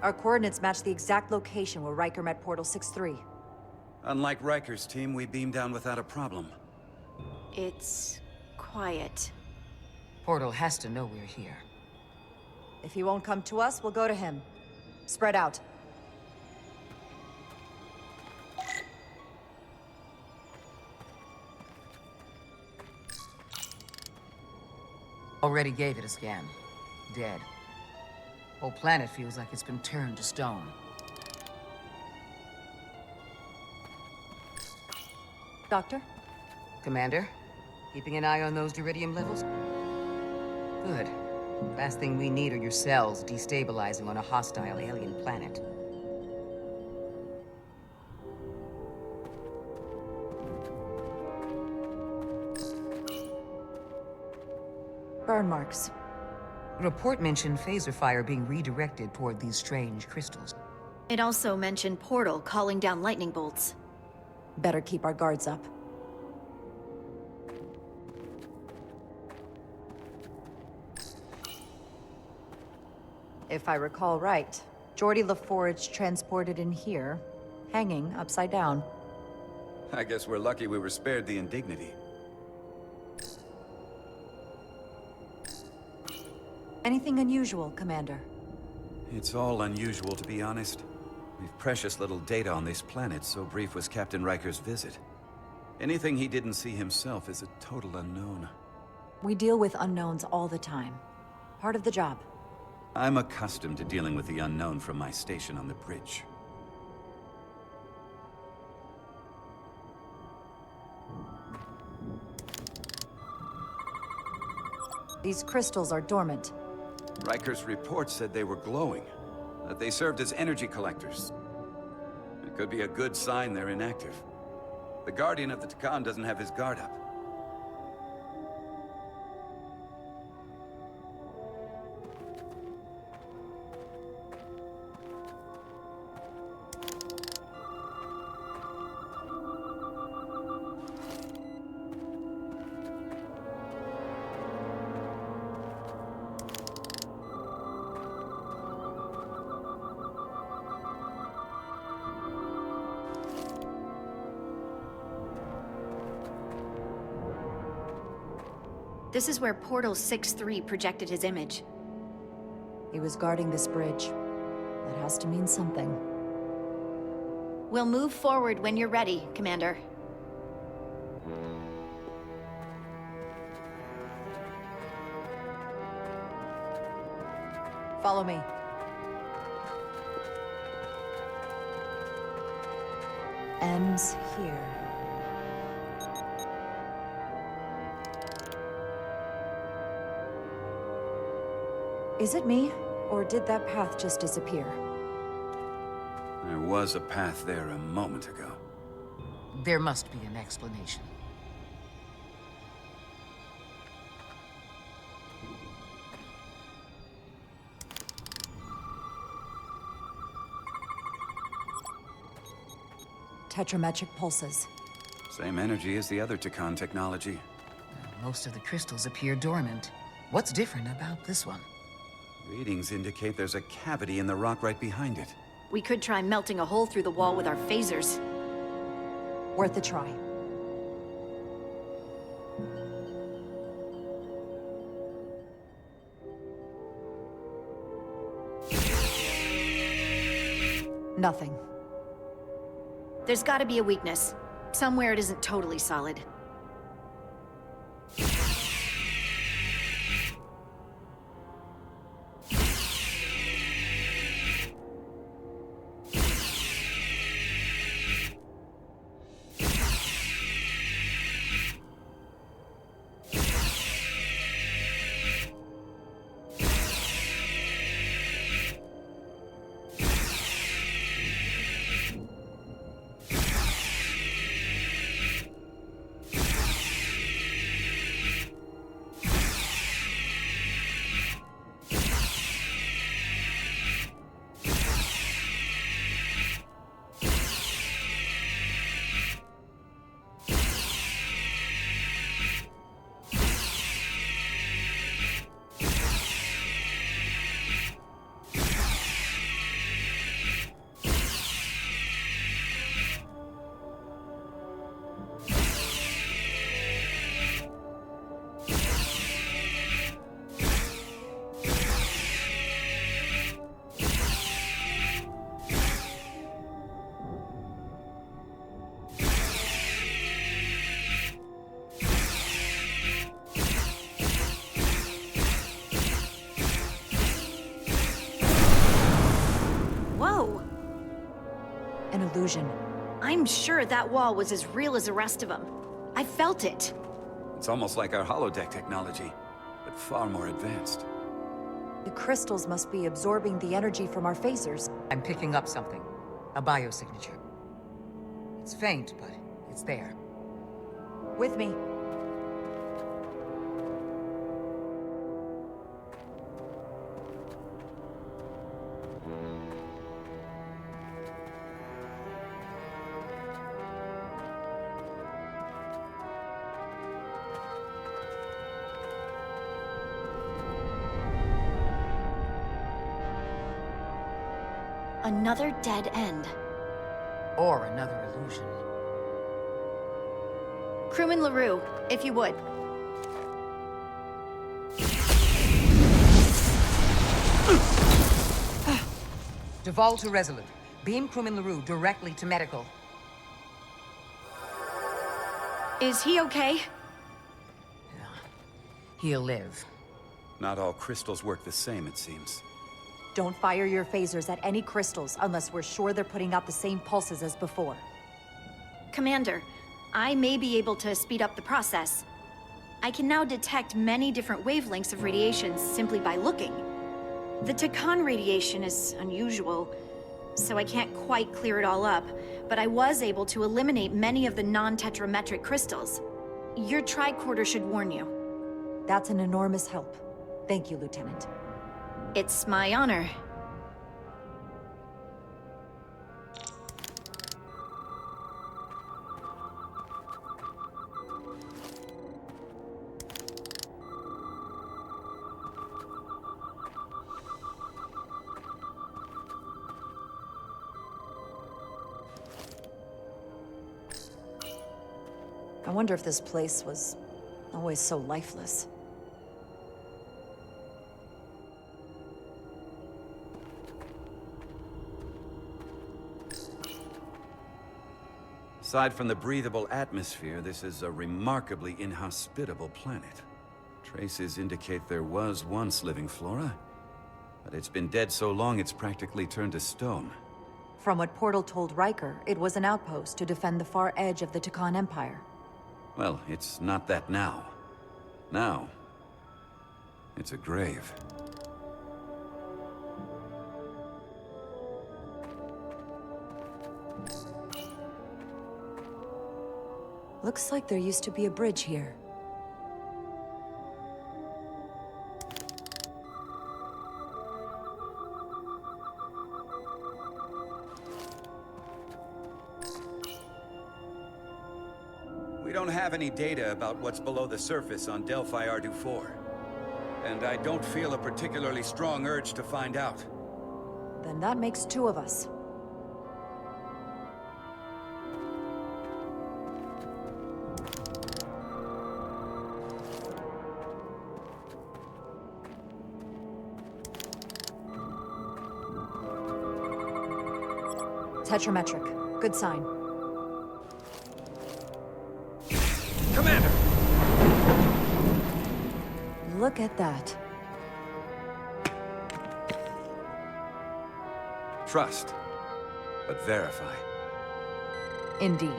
Our coordinates match the exact location where Riker met Portal 6-3. Unlike Riker's team, we beamed down without a problem. It's quiet. Portal has to know we're here. If he won't come to us, we'll go to him. Spread out. Already gave it a scan. Dead. Whole planet feels like it's been turned to stone. Doctor? Commander? Keeping an eye on those Duridium levels? Good. Last thing we need are your cells destabilizing on a hostile alien planet. Burn marks. The report mentioned phaser fire being redirected toward these strange crystals. It also mentioned Portal calling down lightning bolts. Better keep our guards up. If I recall right, Geordi LaForge transported in here, hanging upside down. I guess we're lucky we were spared the indignity. Anything unusual, Commander? It's all unusual, to be honest. We've precious little data on this planet, so brief was Captain Riker's visit. Anything he didn't see himself is a total unknown. We deal with unknowns all the time. Part of the job. I'm accustomed to dealing with the unknown from my station on the bridge. These crystals are dormant. Riker's report said they were glowing, that they served as energy collectors. It could be a good sign they're inactive. The Guardian of the Takan doesn't have his guard up. This is where Portal 6-3 projected his image. He was guarding this bridge. That has to mean something. We'll move forward when you're ready, Commander. Follow me. Ends here. Is it me, or did that path just disappear? There was a path there a moment ago. There must be an explanation. Tetrametric pulses. Same energy as the other Takan technology. Most of the crystals appear dormant. What's different about this one? Readings indicate there's a cavity in the rock right behind it. We could try melting a hole through the wall with our phasers. Worth a try. Nothing. There's gotta be a weakness. Somewhere it isn't totally solid. illusion. I'm sure that wall was as real as the rest of them. I felt it. It's almost like our holodeck technology, but far more advanced. The crystals must be absorbing the energy from our phasers. I'm picking up something. A biosignature. It's faint, but it's there. With me. Another dead end. Or another illusion. Crewman LaRue, if you would. Duval to Resolute. Beam Crewman LaRue directly to medical. Is he okay? He'll live. Not all crystals work the same, it seems. Don't fire your phasers at any crystals unless we're sure they're putting out the same pulses as before. Commander, I may be able to speed up the process. I can now detect many different wavelengths of radiation simply by looking. The Takan radiation is unusual, so I can't quite clear it all up, but I was able to eliminate many of the non-tetrametric crystals. Your tricorder should warn you. That's an enormous help. Thank you, Lieutenant. It's my honor. I wonder if this place was always so lifeless. Aside from the breathable atmosphere, this is a remarkably inhospitable planet. Traces indicate there was once living flora, but it's been dead so long it's practically turned to stone. From what Portal told Riker, it was an outpost to defend the far edge of the Takan Empire. Well, it's not that now. Now, it's a grave. Looks like there used to be a bridge here. We don't have any data about what's below the surface on Delphi Ardu 4. And I don't feel a particularly strong urge to find out. Then that makes two of us. Tetrametric. Good sign. Commander! Look at that. Trust, but verify. Indeed.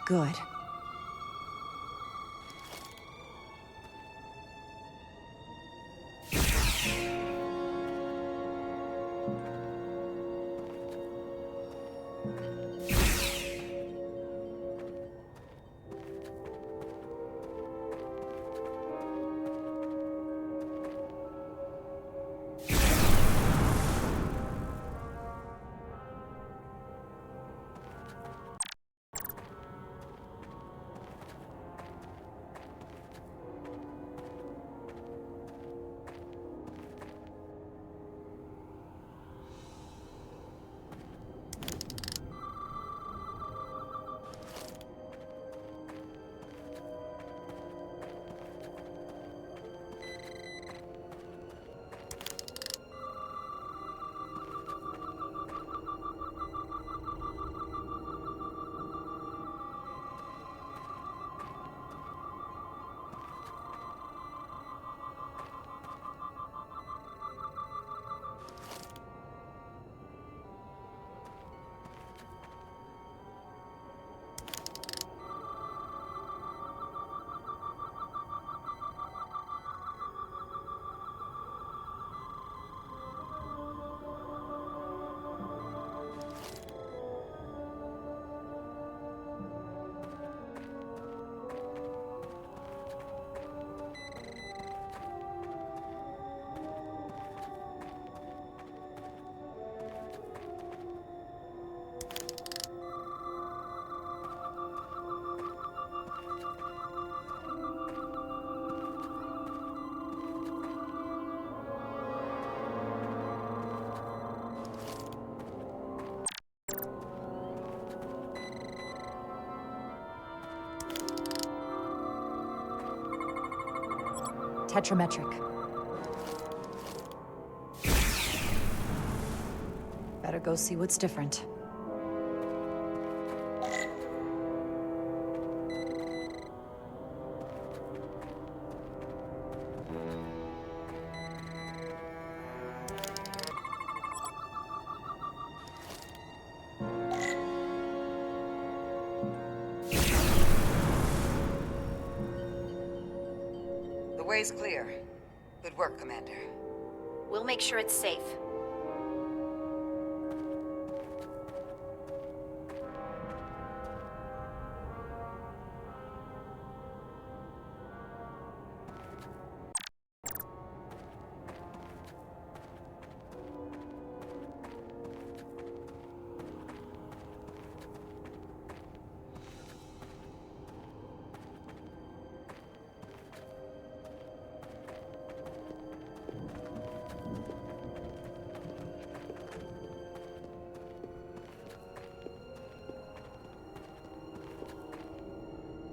Good. Tetrametric. Better go see what's different. The way's clear. Good work, Commander. We'll make sure it's safe.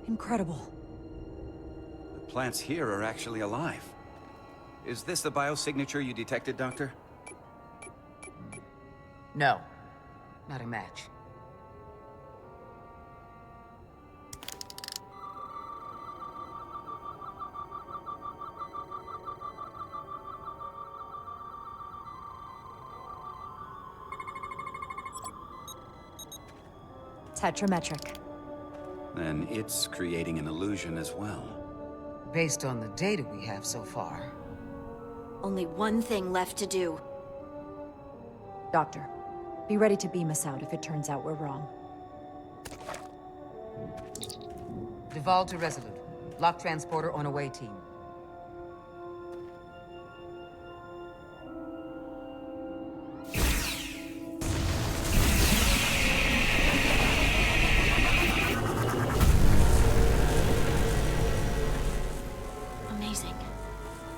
Incredible. The plants here are actually alive. Is this the biosignature you detected, Doctor? No. Not a match. Tetrametric. Then it's creating an illusion as well. Based on the data we have so far. Only one thing left to do. Doctor, be ready to beam us out if it turns out we're wrong. Duval to Resolute. Lock transporter on away team. Amazing.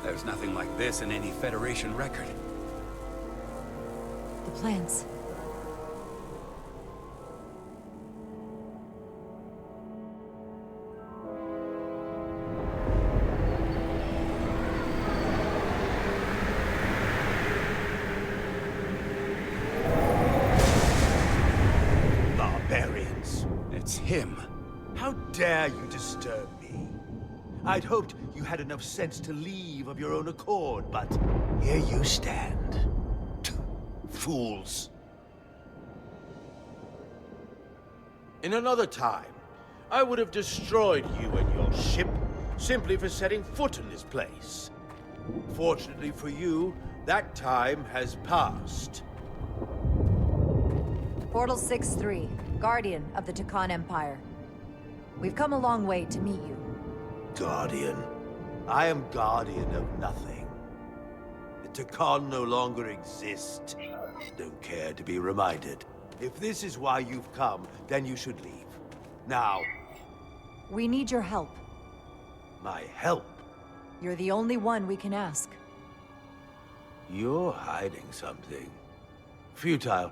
There's nothing like this in any Federation record. The plans. Barbarians. It's him. How dare you disturb me? I'd hoped you had enough sense to leave of your own accord, but here you stand. Fools. In another time, I would have destroyed you and your ship simply for setting foot in this place. Fortunately for you, that time has passed. Portal 6-3, Guardian of the Takan Empire. We've come a long way to meet you. Guardian. I am guardian of nothing. The Takan no longer exist. Don't care to be reminded. If this is why you've come, then you should leave. Now. We need your help. My help? You're the only one we can ask. You're hiding something. Futile.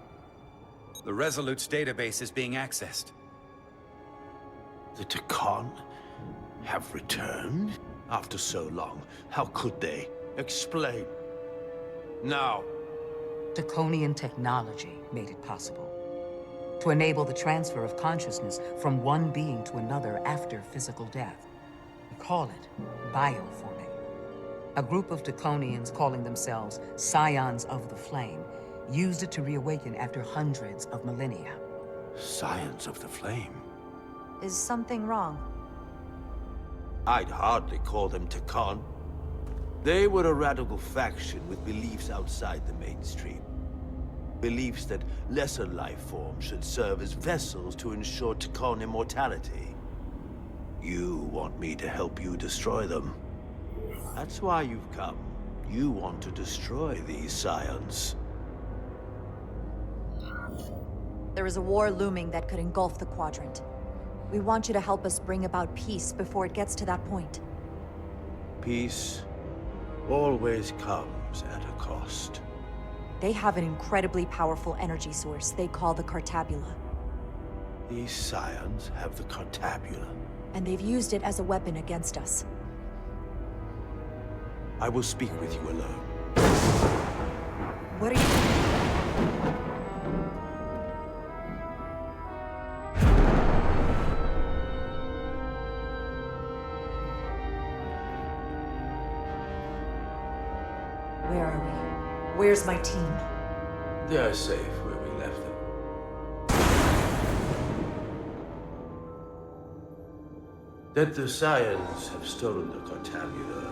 The Resolute's database is being accessed. The Takan have returned? After so long, how could they? Explain. Now. Draconian technology made it possible. To enable the transfer of consciousness from one being to another after physical death. We call it bioforming. A group of Draconians calling themselves Scions of the Flame used it to reawaken after hundreds of millennia. Scions of the Flame? Is something wrong? I'd hardly call them Takan. They were a radical faction with beliefs outside the mainstream. Beliefs that lesser life forms should serve as vessels to ensure Takan immortality. You want me to help you destroy them. That's why you've come. You want to destroy these Scions. There is a war looming that could engulf the Quadrant. We want you to help us bring about peace before it gets to that point. Peace always comes at a cost. They have an incredibly powerful energy source they call the Cartabula. These Scions have the Cartabula. And they've used it as a weapon against us. I will speak with you alone. What are you... Where are we? Where's my team? They are safe where we left them. That the Scions have stolen the Cortamula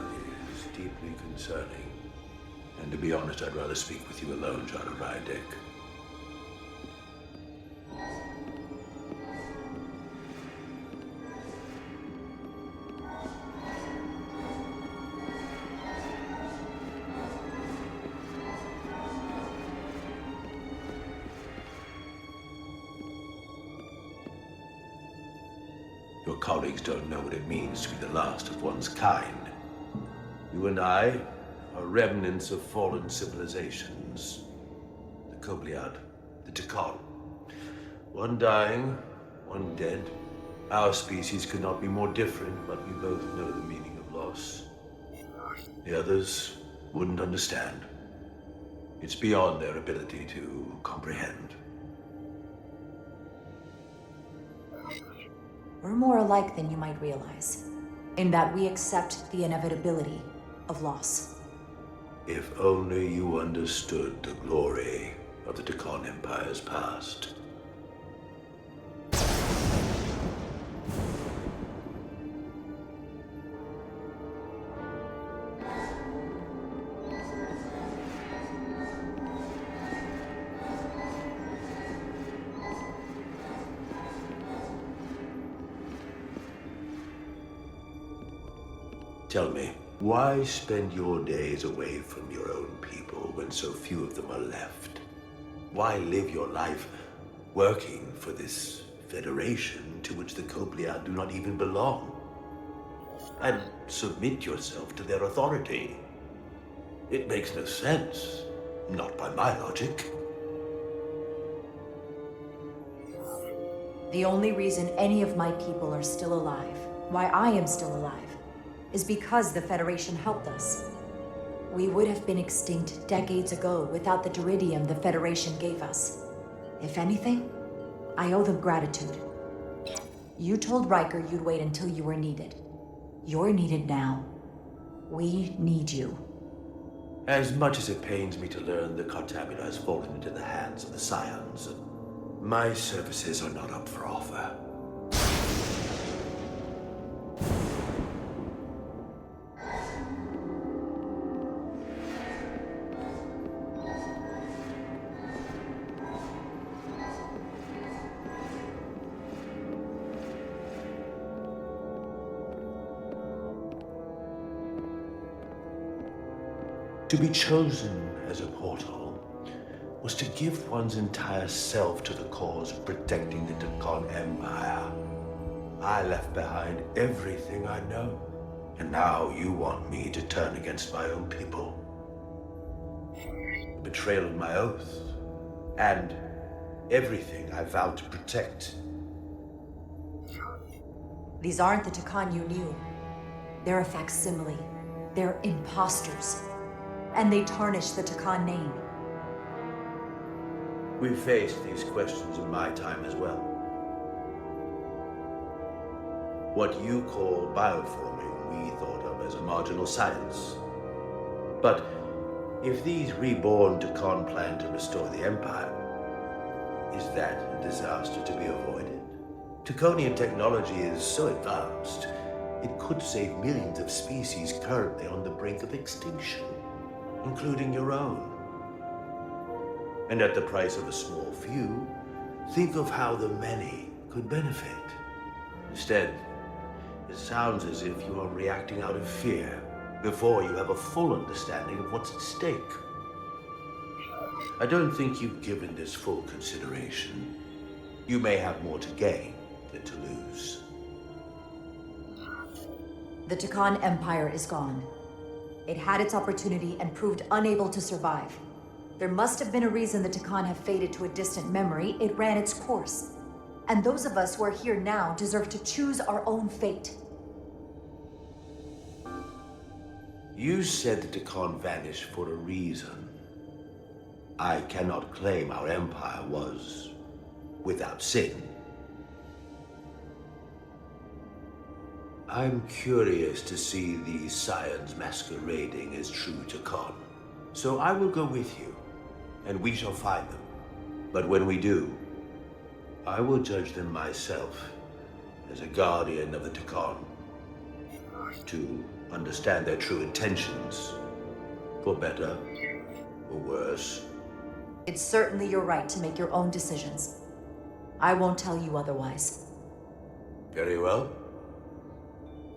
is deeply concerning. And to be honest, I'd rather speak with you alone, John Rydick. Your colleagues don't know what it means to be the last of one's kind. You and I are remnants of fallen civilizations. The Kobliad, the Tekon. One dying, one dead. Our species could not be more different, but we both know the meaning of loss. The others wouldn't understand. It's beyond their ability to comprehend. We're more alike than you might realize, in that we accept the inevitability of loss. If only you understood the glory of the Tekon Empire's past. Tell me, why spend your days away from your own people when so few of them are left? Why live your life working for this federation to which the Kobliad do not even belong? And submit yourself to their authority? It makes no sense, not by my logic. The only reason any of my people are still alive, why I am still alive, is because the Federation helped us. We would have been extinct decades ago without the Duridium the Federation gave us. If anything, I owe them gratitude. You told Riker you'd wait until you were needed. You're needed now. We need you. As much as it pains me to learn the Cortamula has fallen into the hands of the Scions, my services are not up for offer. To be chosen as a portal was to give one's entire self to the cause of protecting the Tekon Empire. I left behind everything I know, and now you want me to turn against my own people. The betrayal of my oath, and everything I vowed to protect. These aren't the Tekon you knew. They're a facsimile. They're imposters. And they tarnish the Tekon name. We've faced these questions in my time as well. What you call bioforming, we thought of as a marginal science. But if these reborn Tekon plan to restore the Empire, is that a disaster to be avoided? Tekonian technology is so advanced, it could save millions of species currently on the brink of extinction, including your own. And at the price of a small few, think of how the many could benefit. Instead, it sounds as if you are reacting out of fear before you have a full understanding of what's at stake. I don't think you've given this full consideration. You may have more to gain than to lose. The Tekon Empire is gone. It had its opportunity and proved unable to survive. There must have been a reason the Tekon have faded to a distant memory. It ran its course. And those of us who are here now deserve to choose our own fate. You said the Decon vanished for a reason. I cannot claim our empire was without sin. I'm curious to see these scions masquerading as true Decon. So I will go with you, and we shall find them. But when we do, I will judge them myself as a guardian of the Decon, to understand their true intentions, for better or worse. It's certainly your right to make your own decisions. I won't tell you otherwise. Very well.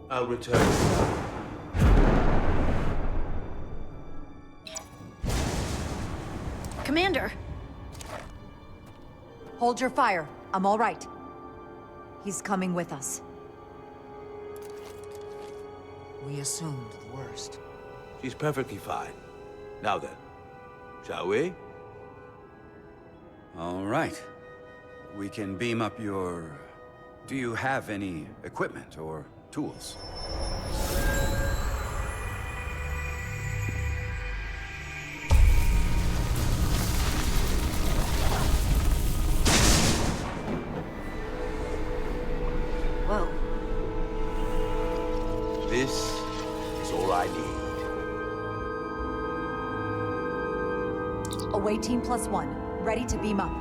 I'll return. Commander! Hold your fire. I'm all right. He's coming with us. We assumed the worst. She's perfectly fine. Now then, shall we? All right. We can beam up your... Do you have any equipment or tools? Whoa. This is all I need. Away Team +1. Ready to beam up.